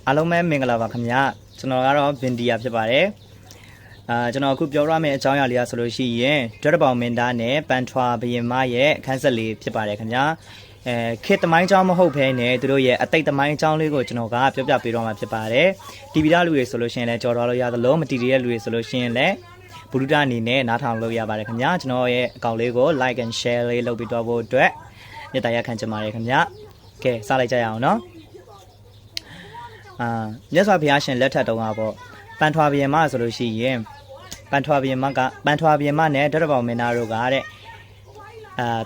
အားလုံးပဲမင်္ဂလာပါခင်ဗျာကျွန်တော်ကတော့ဗင်ဒီယာဖြစ်ပါတယ်ကျွန်တော်အခုပြောရမယ့်အကြောင်းအရာလေးဆိုလို့ရှိရင်ဒရပေါင်မင်းသားနဲ့ပန်ထွာဘရင်မရဲ့အခန်းဆက်လေးဖြစ်ပါတယ်ခင်ဗျာခေတ်သမိုင်းအကြောင်းမဟုတ်ဘဲနဲ့သူတို့ရဲ့အတိတ်သမိုင်းအကြောင်းလေးကိုကျွန်တော်ကပြောပြပေးတော့မှာဖြစ်ပါတယ်တီဗီသားလူတွေဆိုလို့ရှိရင်လည်းကြော်တော်လို့ရသလိုမတီတီတဲ့လူတွေဆိုလို့ရှိရင်လည်းဘုဒ္ဓအနေနဲ့နားထောင်လို့ရပါတယ်ခင်ဗျာကျွန်တော်ရဲ့အကောင့်လေးကို like and share လေးလုပ်ပြီးတော့ဖို့အတွက်မြတ်တရားခံချင်ပါတယ်ခင်ဗျာကဲစလိုက်ကြရအောင်နော်မြတ်စွာဘုရားရှင်လက်ထက်တုန်းကပေါ့ပန်ထွာဘုရင်မဆိုလို့ရှိရင်ပန်ထွာဘုရင်မနဲ့ဒရပေါင်မင်းသားတို့ကတဲ့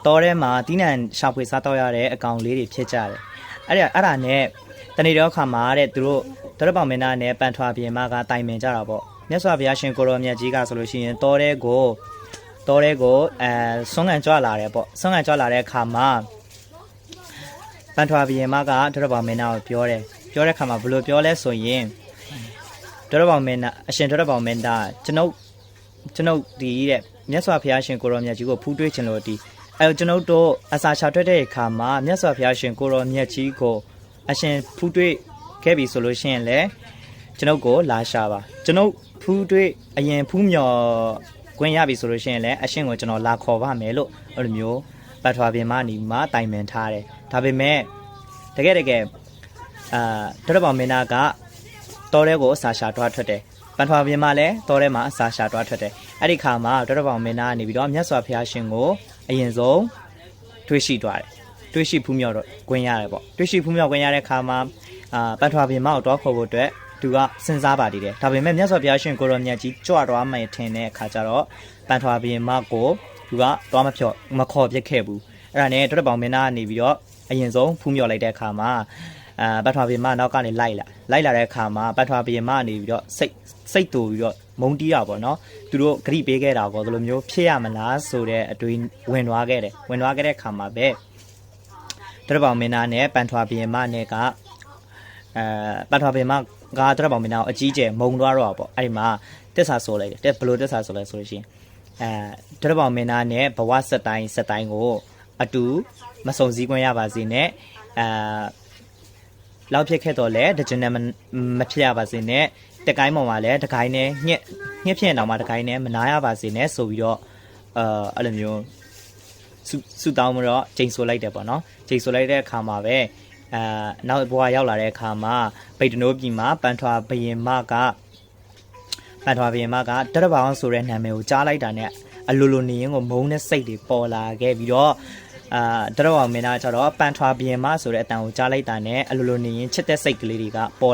တောထဲမှာတီးနှံရှာဖွေစားတော့ရတဲ့အကောင်လေးတွေဖြစ်ကြတယ်အဲ့ဒါနဲ့တနေ့တော့ခါမှာတဲ့သူတို့ဒရပေါင်မင်းသားနဲ့ပန်ထွာဘုရင်မကတိုင်ပင်ကြတာပေါ့မြတ်စွာဘုရားရှင်ကိုရောမြတ်ကြီးကဆိုလို့ရှိရင်တောထဲကိုဆွမ်းခံကြွလာတယ်ပေါ့ဆွမ်းခံကြွလာတဲ့အခါမှာပန်ထွာဘုရင်မကဒရပေါင်မင်းသားကိုပြောတဲ့ခါမှာဘယ်လိုပြောလဲဆိုရင်ဒရပေါင်မင်းသားအရှင်ဒရပေါင်မင်းသားကျွန်ုပ်ဒီတဲ့မြတ်စွာဘုရားရှင်ကိုရောမြတ်ကြီးကိုဖူးတွေးခြင်းလို့ဒီကျွန်ုပ်တို့အစာချောထွက်တဲ့အခါမှာမြတ်စွာဘုရားရှင်ကိုရောမြတ်ကြီးကိုအရှင်ဖူးတွေးခဲ့ပြီဆိုလို့ရှိရင်လည်းကျွန်ုပ်ကိုလာရှာပါကျွန်ုပ်ဖူးတွေးအရင်ဖူးမြော်ခွင့်ရပြီဆိုလို့ရှိရင်လည်းအရှင်ကိုကျွန်တော်လာခေါ်ပါမယ်လို့အဲ့လိုမျိုးပတ်ထွာပင်မနီမှာတိုင်ပင်ထားတယ်ဒါပေမဲ့တကယ်ဒရပေါင်မင်းသားကတောထဲကိုအစာရှာတွားထွက်တယ်ပန်ထွာဘုရင်မလည်းတောထဲမှာအစာရှာတွားထွက်တယ်အဲ့ဒီခါမှာဒရပေါင်မင်းသားကနေပြီးတော့မြတ်စွာဘုရားရှင်ကိုအရင်ဆုံးတွေးရှိတွားတယ်တွေးရှိဖူးမြော်တော့ခွင့်ရတယ်ပေါ့တွေးရှိဖူးမြော်ခွင့်ရတဲ့ခါမှာပန်ထွာဘုရင်မကိုတွားခေါ်ဖို့အတွက်သူကစဉ်းစားပါတည်တယ်ဒါပေမဲ့မြတ်စွာဘုရားရှင်ကိုရောမြတ်ကြီးကြွသွားမယ်ထင်တဲ့အခါကျတော့ပန်ထွာဘုရင်မကိုသူကတွားမခေါ်ပြစ်ခဲ့ဘူးအဲ့ဒါနဲ့ဒရပေါင်မင်းသားကနေပြီးတော့အရင်ဆုံးဖူးမြော်လိုက်တဲ့အခါမှာပတ်ထွာဘုရင်မနောက်ကနေလိုက်လာတဲ့အခါမှာပတ်ထွာဘုရင်မနေပြီးတော့စိတ်တူပြီးတော့မုန်းတီးတာပေါ့နော်သူတို့ဂရိပေးခဲ့တာပေါ့ဒီလိုမျိုးဖြစ်ရမလားဆိုတဲ့အတွေးဝင်သွားခဲ့တဲ့အခါမှာပဲဒရပေါင်မင်းသားနဲ့ပန်ထွာဘုရင်မနဲ့ကပန်ထွာဘုရင်မကဒရပေါင်မင်းသားကိုအကြီးကျယ်မုန်းသွားတော့ပေါ့အဲ့ဒီမှာတက်ဆာဆိုလိုက်တယ်ဘလို့တက်ဆာဆိုလဲဆိုလို့ရှိရင်ဒရပေါင်မင်းသားနဲ့ဘဝဆက်တိုင်းကိုအတူမစုံစည်းခွင့်ရပါစေနဲ့လောက်ဖြစ်ခဲ့တော့လဲတကြနဲ့မဖြစ်ရပါစေနဲ့တကိုင်းပေါ်မှာလဲတကိုင်းနဲ့ညှဖြစ်အောင်မှာတကိုင်းနဲ့မနာရပါစေနဲ့ဆိုပြီးတော့အဲ့လိုမျိုးစုတောင်းမတော့ချိန်ဆိုလိုက်တယ်ပေါ့နော်ချိန်ဆိုလိုက်တဲ့အခါမှာပဲနောက်ဘွားရောက်လာတဲ့အခါမှာပိတ်တနိုးပြည်မှာပန်ထွာဘုရင်မကဒရပေါင်ဆိုတဲ့နာမည်ကိုကြားလိုက်တာနဲ့အလိုလိုနေရင်ကိုမုန်းတဲ့စိတ်တွေပေါ်လာခဲ့ပြီးတော့ဒရပေါင်မင်းသားကျတော့ပန်ထွာဘုရင်မဆိုတဲ့အတန်ကိုကြားလိုက်တာနဲ့အလိုလိုနေရင်ချစ်တဲ့စိတ်ကလေးတွေကပေါ်